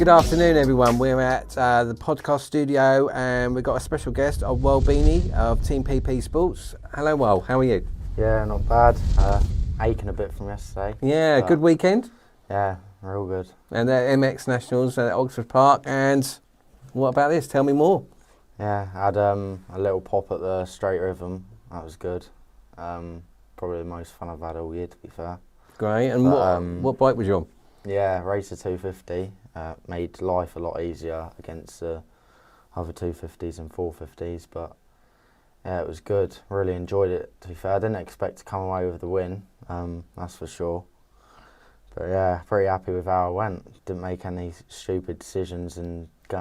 Good afternoon, everyone. We're at the podcast studio and we've got a special guest of Wal Beaney of Team PP Sports. Hello, Wal. How are you? Yeah, not bad. Aching a bit from yesterday. Yeah, good weekend. Yeah, real good. And the MX Nationals at Oxford Park. And what about this? Tell me more. Yeah, I had a little pop at the straight rhythm. That was good. Probably the most fun I've had all year, to be fair. Great. And what bike was you on? Yeah, Racer 250. Made life a lot easier against the other 250s and 450s, but yeah, it was good. Really enjoyed it, to be fair. I didn't expect to come away with the win, that's for sure. But yeah, pretty happy with how I went. Didn't make any stupid decisions and go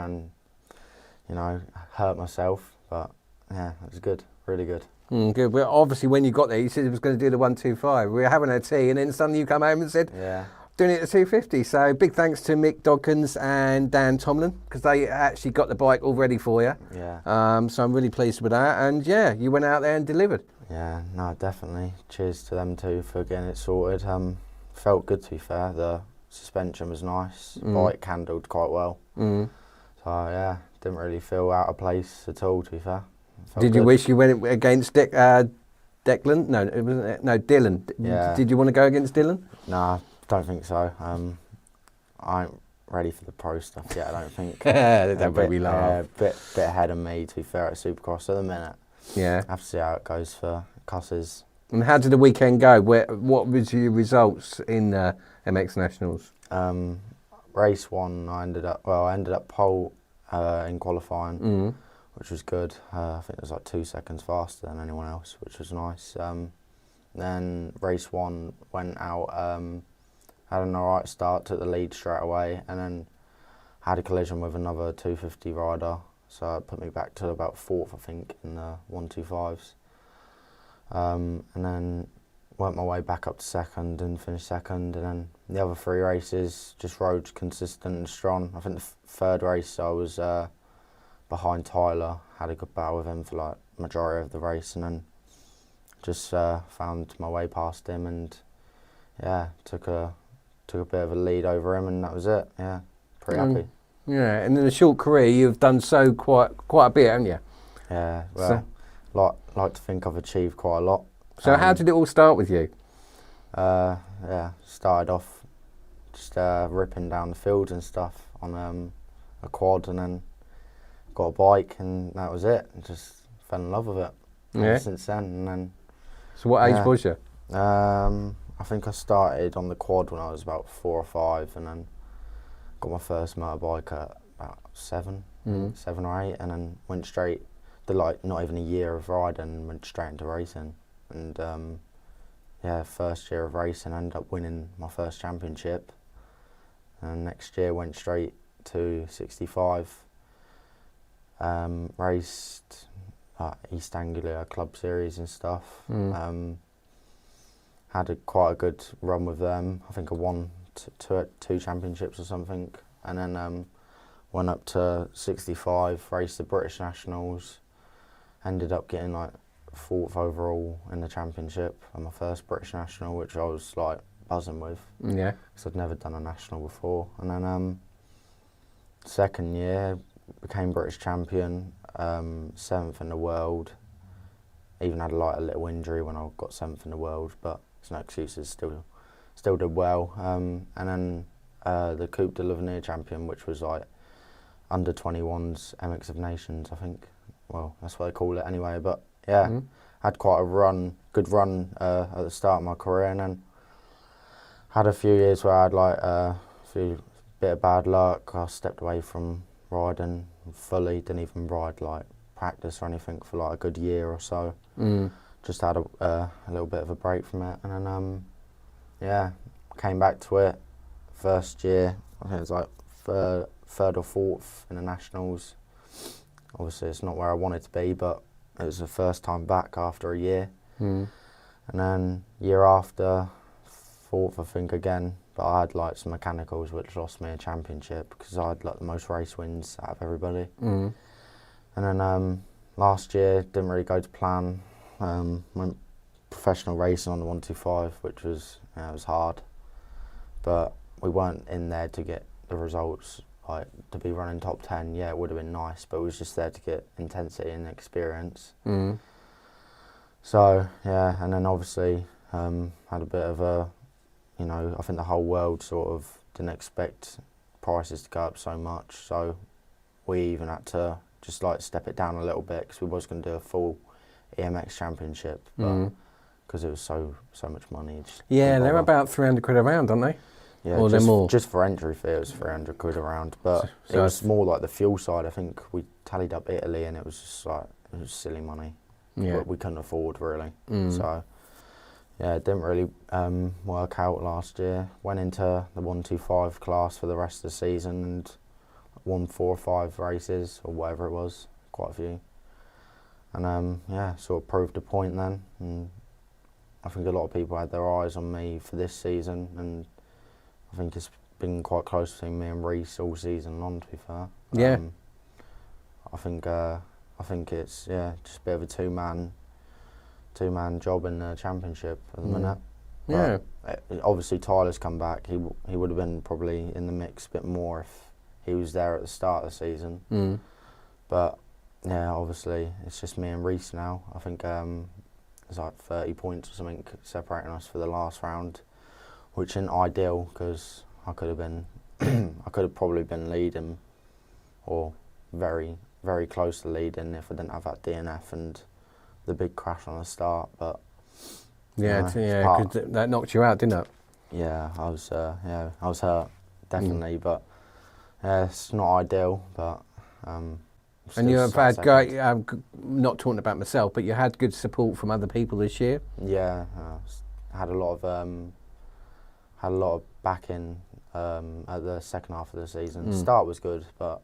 and, hurt myself. But yeah, it was good, really good. Good. Well, obviously, when you got there, you said it was going to do the 125. We were having a tea, and then suddenly you come home and said, Yeah. doing it at 250. So big thanks to Mick Dodkins and Dan Tomlin, because they actually got the bike all ready for you. Yeah. So I'm really pleased with that. And yeah, you went out there and delivered. Yeah, no, definitely. Cheers to them too for getting it sorted. Felt good, to be fair. The suspension was nice. Bike handled quite well. So yeah, didn't really feel out of place at all, to be fair. Did you wish you went against Declan? No, it wasn't. No, Dylan. Yeah. Did you want to go against Dylan? Nah, don't think so. I ain't ready for the pro stuff yet, I don't think. That made me laugh. A bit ahead of me, to be fair, at Supercross at the minute. Yeah. Have to see how it goes for cusses. And how did the weekend go? What was your results in MX Nationals? Race one, I ended up pole in qualifying, which was good. I think it was like 2 seconds faster than anyone else, which was nice. Then race one went out, had an alright start, took the lead straight away, and then had a collision with another 250 rider, so it put me back to about 4th, I think, in the 125s. And then went my way back up to 2nd and finished 2nd, and then the other 3 races just rode consistent and strong. I think the 3rd race I was behind Tyler, had a good battle with him for like majority of the race, and then just found my way past him and yeah, took a bit of a lead over him, and that was it. Yeah, pretty happy. Yeah, and in a short career you've done quite a bit, haven't you? Yeah, well, like to think I've achieved quite a lot. So how did it all start with you? Yeah, started off just ripping down the fields and stuff on a quad, and then got a bike, and that was it. Just fell in love with it. Yeah. Since then, and then. So what age was you? I think I started on the quad when I was about 4 or 5, and then got my first motorbike at about 7 or 8, and then went straight. Did like not even a year of riding, and went straight into racing. And yeah, first year of racing, I ended up winning my first championship. And next year went straight to 65. Raced East Anglia Club Series and stuff. Had quite a good run with them. I think I won two championships or something, and then went up to 65, raced the British Nationals, ended up getting like 4th overall in the championship on my first British National, which I was like buzzing with. Yeah. Because I'd never done a national before. And then 2nd year, became British champion, 7th in the world. Even had like a little injury when I got 7th in the world, but there's no excuses. Still did well. And then the Coupe de l'Avenir champion, which was like under 21s MX of Nations, I think. Well, that's what they call it anyway. But yeah, had quite a good run at the start of my career, and then had a few years where I had like a bit of bad luck. I stepped away from riding fully, didn't even ride like practice or anything for like a good year or so. Just had a little bit of a break from it, and then yeah, came back to it. First year, I think it was like third or 4th in the nationals. Obviously it's not where I wanted to be, but it was the first time back after a year. And then year after, 4th I think again, but I had like some mechanicals which lost me a championship because I had like the most race wins out of everybody. And then last year didn't really go to plan. Went professional racing on the 125, which was it was hard, but we weren't in there to get the results like to be running top 10. Yeah, it would have been nice, but it was just there to get intensity and experience. So yeah, and then obviously had a bit of a, I think the whole world sort of didn't expect prices to go up so much, so we even had to just like step it down a little bit because we was going to do a full EMX championship, but because it was so much money. Yeah, they're about 300 quid a round, aren't they? Yeah, or they're more. Just for entry fee, it was 300 quid a round, but it was more like the fuel side. I think we tallied up Italy, and it was just like it was silly money. Yeah, we couldn't afford really. So yeah, it didn't really work out last year. Went into the 125 class for the rest of the season and won 4 or 5 races or whatever it was, quite a few. And yeah, sort of proved a point then. And I think a lot of people had their eyes on me for this season, and I think it's been quite close between me and Reese all season long, to be fair. Yeah. I think it's just a bit of a two-man job in the championship at the minute. Yeah. Obviously Tyler's come back. He would have been probably in the mix a bit more if he was there at the start of the season. But yeah, obviously it's just me and Reese now. I think there's like 30 points or something separating us for the last round, which isn't ideal because I could have probably been leading, or very, very close to leading if I didn't have that DNF and the big crash on the start. But because that knocked you out, didn't it? Yeah, I was hurt definitely, but it's not ideal. But and you have had great. Not talking about myself, but you had good support from other people this year. Yeah, had a lot of backing at the second half of the season. Start was good, but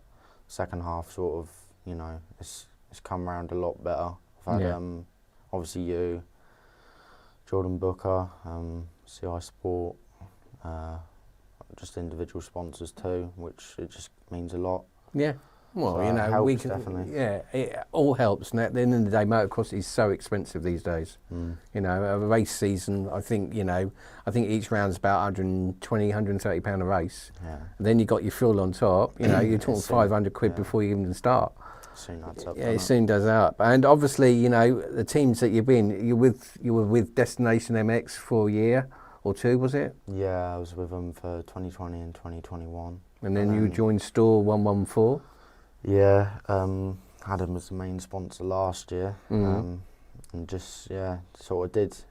second half sort of, it's come around a lot better. I've had obviously you, Jordan Booker, CI Sport, just individual sponsors too, which it just means a lot. Yeah. Well, So helps, we can. definitely. Yeah, it all helps. And at the end of the day, motocross is so expensive these days. A race season, I think each round's about 120, 130 pound a race. Yeah. And then you got your fuel on top. You're talking 500 quid before you even start. Soon adds up. Yeah, it soon does add up. And obviously, the teams that you've been, you were with Destination MX for a year or two, was it? Yeah, I was with them for 2020 and 2021. And then you joined Store 114. Yeah, had him as the main sponsor last year, and just sort of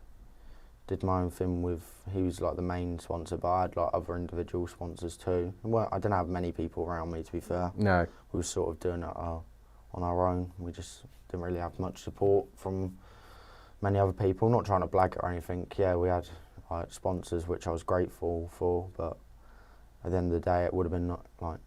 did my own thing with. He was like the main sponsor, but I had like other individual sponsors too. Well, I didn't have many people around me, to be fair. No, we were sort of doing it on our own. We just didn't really have much support from many other people. Not trying to blag it or anything. Yeah, we had like sponsors, which I was grateful for, but at the end of the day, it would have been like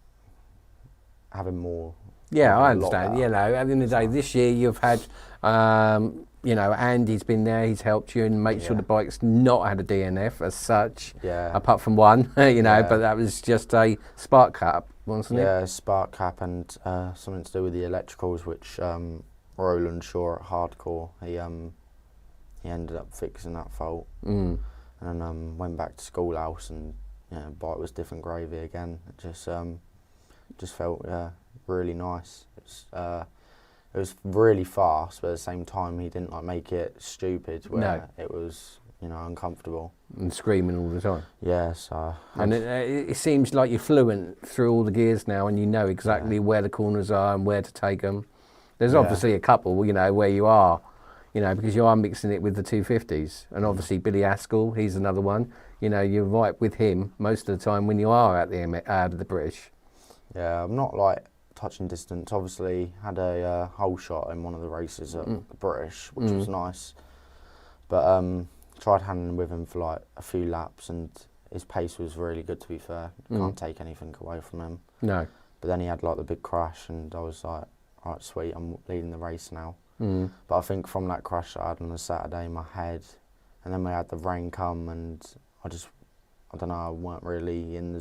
having more. Yeah, I understand. At the end of the day, this year you've had, Andy's been there. He's helped you and make sure the bike's not had a DNF as such. Yeah. Apart from one, but that was just a spark cap, wasn't it? Yeah, spark cap and something to do with the electricals, which Roland Shaw at Hardcore, he ended up fixing that fault, and then went back to Schoolhouse, and bike was different gravy again. It just felt really nice. It was really fast, but at the same time he didn't like make it stupid where it was uncomfortable and screaming all the time. Yeah, so and it seems like you're fluent through all the gears now, and you know exactly where the corners are and where to take them. There's obviously a couple, where you are, because you are mixing it with the 250s, and obviously Billy Askell, he's another one. You're right with him most of the time when you are at the British. Yeah, I'm not like touching distance. Obviously had a hole shot in one of the races at the British, which was nice, but tried handling with him for like a few laps, and his pace was really good, to be fair. Can't take anything away from him. No. But then he had like the big crash, and I was like, alright, sweet, I'm leading the race now. But I think from that crash I had on the Saturday, my head, and then we had the rain come, and I don't know, I weren't really in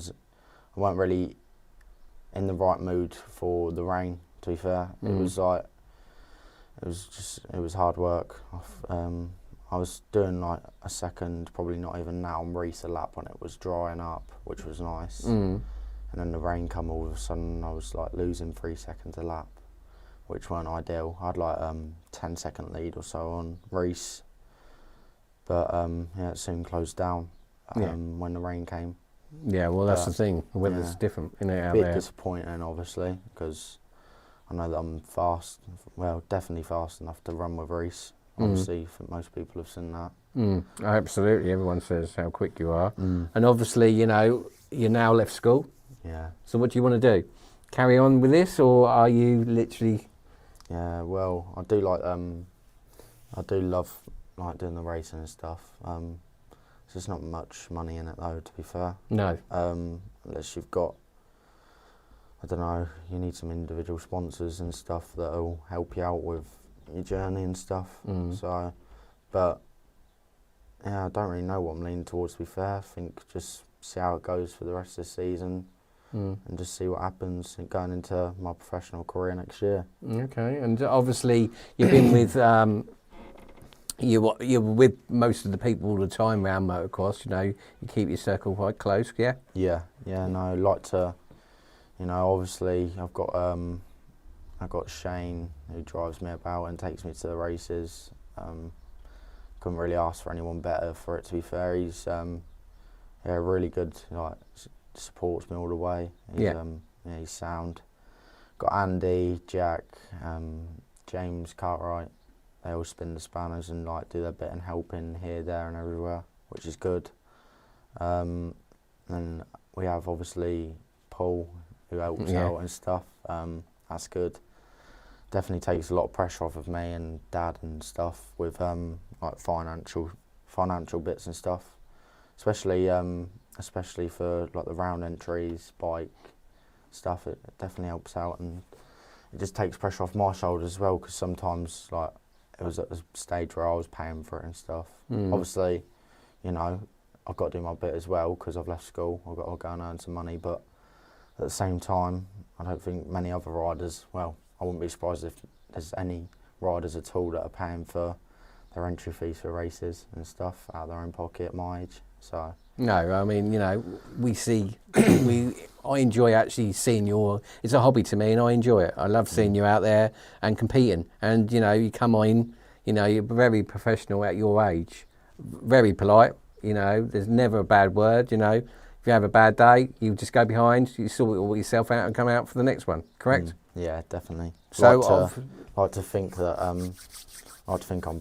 the right mood for the rain, to be fair. It was hard work. I was doing like a second, probably not even now, on Reese a lap when it was drying up, which was nice. And and then the rain come all of a sudden. I was like losing 3 seconds a lap, which weren't ideal. I had like 10-second lead or so on Reece, but yeah, it soon closed down when the rain came. Yeah, well, that's the thing. The weather's different, out there. A bit disappointing, obviously, because I know that I'm fast. Well, definitely fast enough to run with Reece. Obviously, for most people have seen that. Absolutely, everyone says how quick you are. And obviously, you're now left school. Yeah. So what do you want to do? Carry on with this, or are you literally... Yeah, well, I do love like doing the racing and stuff. There's not much money in it though, to be fair. No. Unless you've got, I don't know, you need some individual sponsors and stuff that'll help you out with your journey and stuff. So, but yeah, I don't really know what I'm leaning towards, to be fair. I think just see how it goes for the rest of the season and just see what happens going into my professional career next year. Okay, and obviously you've been with you're with most of the people all the time around motocross. You keep your circle quite close. Yeah. Yeah. No, I like to. Obviously I've got Shane who drives me about and takes me to the races. Couldn't really ask for anyone better for it, to be fair. He's really good. Like supports me all the way. He's sound. Got Andy, Jack, James Cartwright. They all spin the spanners and like do their bit and helping here, there, and everywhere, which is good. And we have obviously Paul who helps out and stuff. That's good. Definitely takes a lot of pressure off of me and Dad and stuff with like financial bits and stuff, especially for like the round entries, bike stuff. It definitely helps out, and it just takes pressure off my shoulders as well, because sometimes like it was at a stage where I was paying for it and stuff. Obviously, I've got to do my bit as well because I've left school. I've got to go and earn some money, but at the same time, I don't think many other riders, well, I wouldn't be surprised if there's any riders at all that are paying for their entry fees for races and stuff out of their own pocket at my age. So no, I mean, we see, I enjoy actually seeing it's a hobby to me and I enjoy it. I love seeing you out there and competing, and you come in, you're very professional at your age, very polite, there's never a bad word, if you have a bad day, you just go behind, you sort it all yourself out and come out for the next one, correct? Yeah, definitely. So like to think that I'm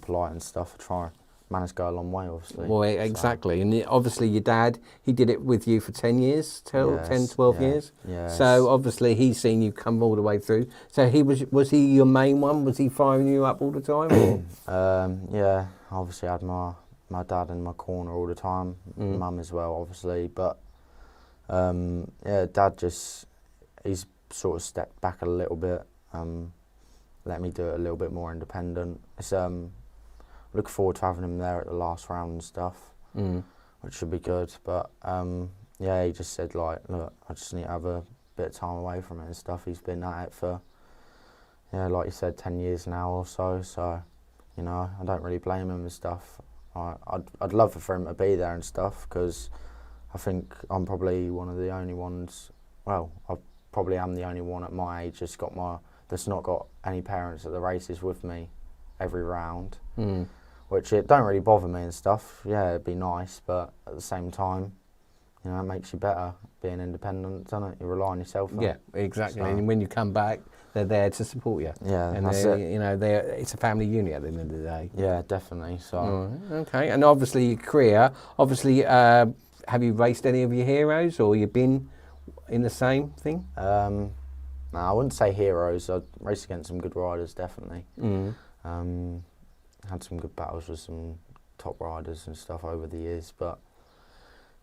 polite and stuff. I try manage to go a long way, obviously. Well, exactly. So. And obviously your dad, he did it with you for 10 years, 10, 12 years. Yeah. So obviously he's seen you come all the way through. So was he your main one? Was he firing you up all the time? Or? Yeah, obviously I had my dad in my corner all the time, mum as well, obviously. But yeah, Dad he's sort of stepped back a little bit, let me do it a little bit more independent. It's look forward to having him there at the last round and stuff, which should be good. But yeah, he just said like, look, I just need to have a bit of time away from it and stuff. He's been at it for, like you said, 10 years now or so. So, I don't really blame him and stuff. I'd love for him to be there and stuff, because I think I'm probably one of the only ones. Well, I probably am the only one at my age that's not got any parents at the races with me every round. Which it don't really bother me and stuff. Yeah, it'd be nice, but at the same time, it makes you better being independent, doesn't it? You rely on yourself. Yeah, exactly. So. And when you come back, they're there to support you. Yeah, and that's it. It's a family unit at the end of the day. Yeah, definitely. So. Okay, and obviously your career. Obviously, have you raced any of your heroes, or you been in the same thing? No, I wouldn't say heroes. I'd raced against some good riders, definitely. Had some good battles with some top riders and stuff over the years, but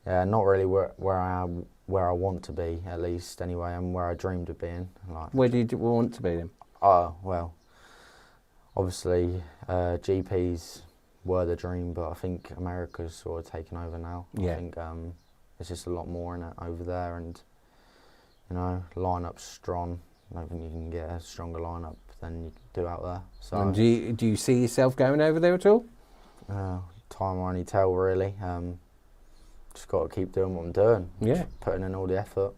yeah, not really where I want to be, at least anyway, and where I dreamed of being. Like, where do you want to be then? Well, obviously GPs were the dream, but I think America's sort of taken over now. Yeah. I think there's just a lot more in it over there, and lineup's strong. I don't think you can get a stronger lineup than you do out there. So. And do you see yourself going over there at all? Time will only tell, really. Just got to keep doing what I'm doing. Yeah. Just putting in all the effort.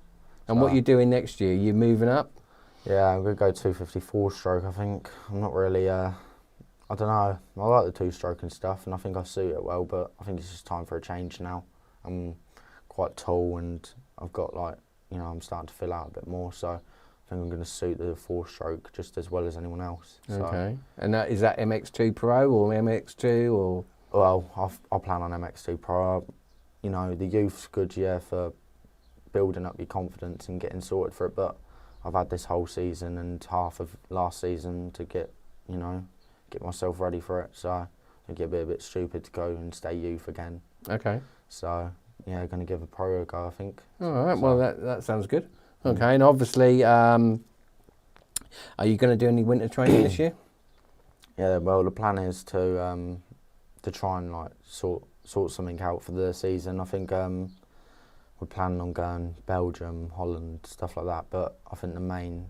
And what you doing next year? You moving up? Yeah, I'm going to go 254 stroke, I think. I'm not really, I don't know. I like the two-stroke and stuff, and I think I suit it well, but I think it's just time for a change now. I'm quite tall, and I've got, like, you know, I'm starting to fill out a bit more, so I think I'm going to suit the four-stroke just as well as anyone else. Okay. And is that MX2 Pro or MX2 or? Well, I plan on MX2 Pro. You know, the youth's good, yeah, for building up your confidence and getting sorted for it, but I've had this whole season and half of last season to get, you know, get myself ready for it. So I think it'd be a bit stupid to go and stay youth again. Okay. So yeah, going to give a pro a go, I think. All right. So, well, that sounds good. Okay. And obviously, are you going to do any winter training this year? Yeah. Well, the plan is to try and like sort something out for the season. I think we're planning on going Belgium, Holland, stuff like that. But I think the main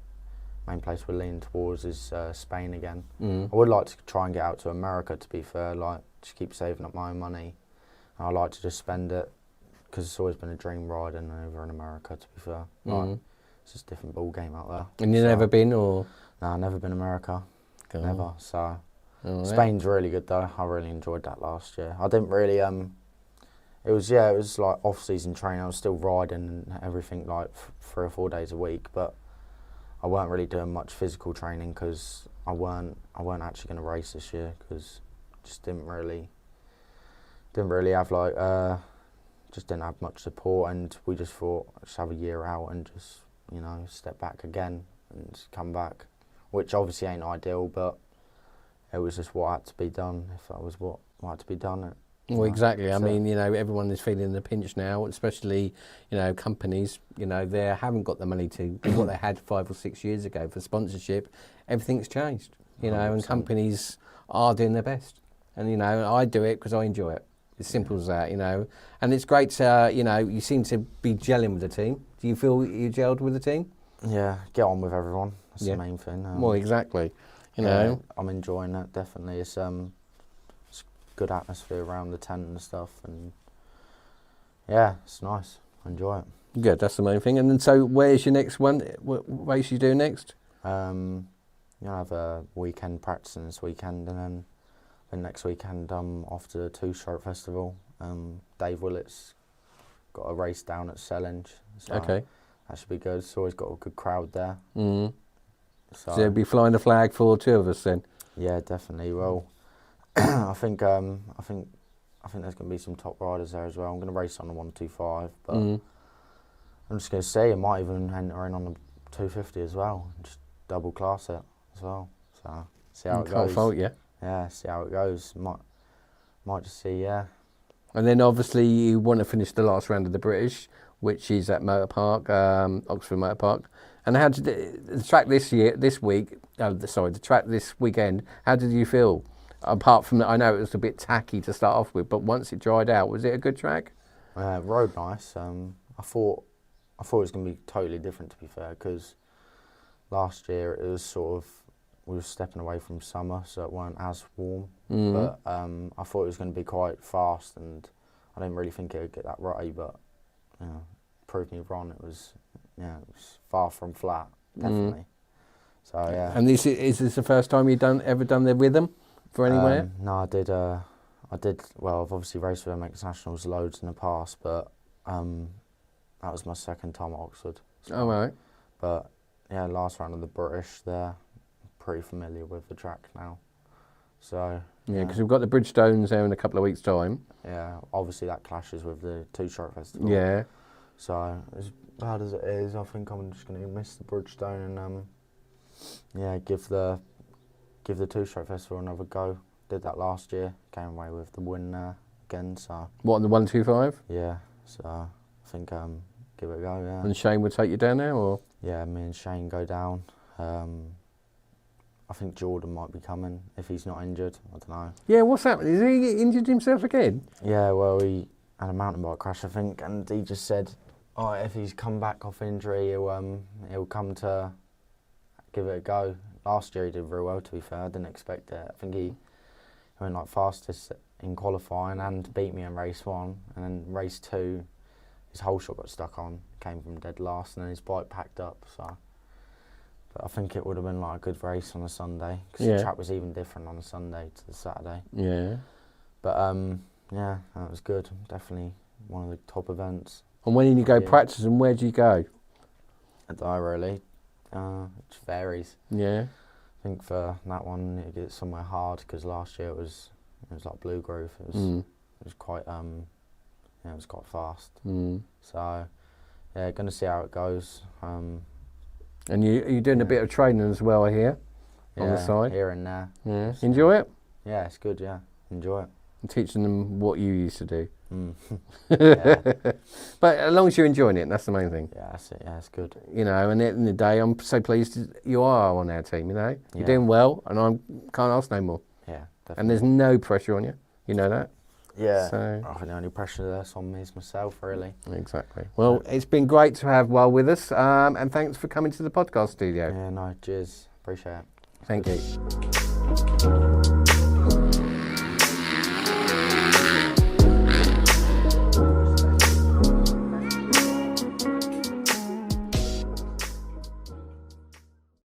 place we're leaning towards is Spain again. I would like to try and get out to America, to be fair, like just keep saving up my own money. And I like to just spend it, because it's always been a dream riding over in America, to be fair. Like, it's just a different ball game out there. And you've never been, or? No, I've never been America, never. So right. Spain's really good though. I really enjoyed that last year. I didn't really, it was like off-season training. I was still riding and everything like 3 or 4 days a week, but I weren't really doing much physical training because I weren't actually going to race this year, because just didn't really have like just didn't have much support, and we just thought just have a year out and just, you know, step back again and just come back, which obviously ain't ideal, but it was just what had to be done. If that was what had to be done, well, exactly. I mean, you know, everyone is feeling the pinch now, especially, you know, companies, you know, they haven't got the money to do what they had 5 or 6 years ago for sponsorship. Everything's changed, you know, 100%. And companies are doing their best. And, you know, I do it because I enjoy it. It's simple as that, you know. And it's great to, you know, you seem to be gelling with the team. Do you feel you gelled with the team? Yeah, get on with everyone. That's the main thing. Well, exactly. You know, I'm enjoying it, definitely. It's good atmosphere around the tent and stuff, and yeah, it's nice. I enjoy it. Good, that's the main thing. And then, so where's your next one? What race you do next? You'll have a weekend practicing this weekend, and then next weekend I'm off to the Two-Stroke Festival. Dave Willett's got a race down at Sellinge, so okay, that should be good. It's always got a good crowd there. So you'll be flying the flag for 2 of us then? Yeah, definitely. Well, I think there's going to be some top riders there as well. I'm going to race on the 125, but I'm just going to see. I might even enter in on the 250 as well, and just double class it as well. So see how it goes. Can't fault you. Yeah, see how it goes. Might just see, yeah. And then obviously you want to finish the last round of the British, which is at Motor Park, Oxford Motor Park. And how did the track the track this weekend, how did you feel? Apart from that, I know it was a bit tacky to start off with, but once it dried out, was it a good track? Rode nice. I thought it was going to be totally different, to be fair, because last year it was sort of, we were stepping away from summer, so it weren't as warm. But I thought it was going to be quite fast, and I didn't really think it would get that rutty, but you know, proved me wrong. It was far from flat, definitely. So yeah. And is this the first time you've ever done the rhythm for anywhere? No, I did. Well, I've obviously raced with MX Nationals loads in the past, but that was my second time at Oxford. So. Oh, right. But yeah, last round of the British there, pretty familiar with the track now. So yeah, because we've got the Bridgestones there in a couple of weeks' time. Yeah, obviously that clashes with the Two-Stroke Festival. Yeah. So as bad as it is, I think I'm just going to miss the Bridgestone and give the Two-Stroke Festival another go. Did that last year, came away with the win again. So what, on the 125? Yeah, so I think give it a go. Yeah. And Shane would take you down there, or? Yeah, me and Shane go down. I think Jordan might be coming if he's not injured. I don't know. Yeah, what's happened? Is he injured himself again? Yeah, well, he had a mountain bike crash, I think, and he just said, "Oh, if he's come back off injury, he'll come to give it a go." Last year he did very well, to be fair. I didn't expect it. I think he went like fastest in qualifying and beat me in race 1, and then race 2 his whole shot got stuck on, came from dead last, and then his bike packed up. So, but I think it would have been like a good race on a Sunday because the track was even different on a Sunday to the Saturday. Yeah. But yeah, that was good. Definitely one of the top events. And when you go practice, and where do you go? I don't know really. It varies. Yeah. I think for that one, it gets somewhere hard because last year it was like Blue Grove. It was quite it was quite fast. So yeah, going to see how it goes. And you're doing a bit of training as well, I hear, on the side. Here and there. Yeah. Enjoy it? Yeah, it's good. Yeah, enjoy it. And teaching them what you used to do. Yeah. But as long as you're enjoying it, that's the main thing. Yeah, that's it. Yeah, it's good. You know, and at the end of the day, I'm so pleased you are on our team. You know, you're doing well, and I can't ask no more. Yeah, definitely. And there's no pressure on you. You know that. Yeah. So I think the only pressure that's on me is myself, really. Exactly. Well, it's been great to have Wal with us, and thanks for coming to the podcast studio. Yeah, no, cheers. Appreciate it. Thank you.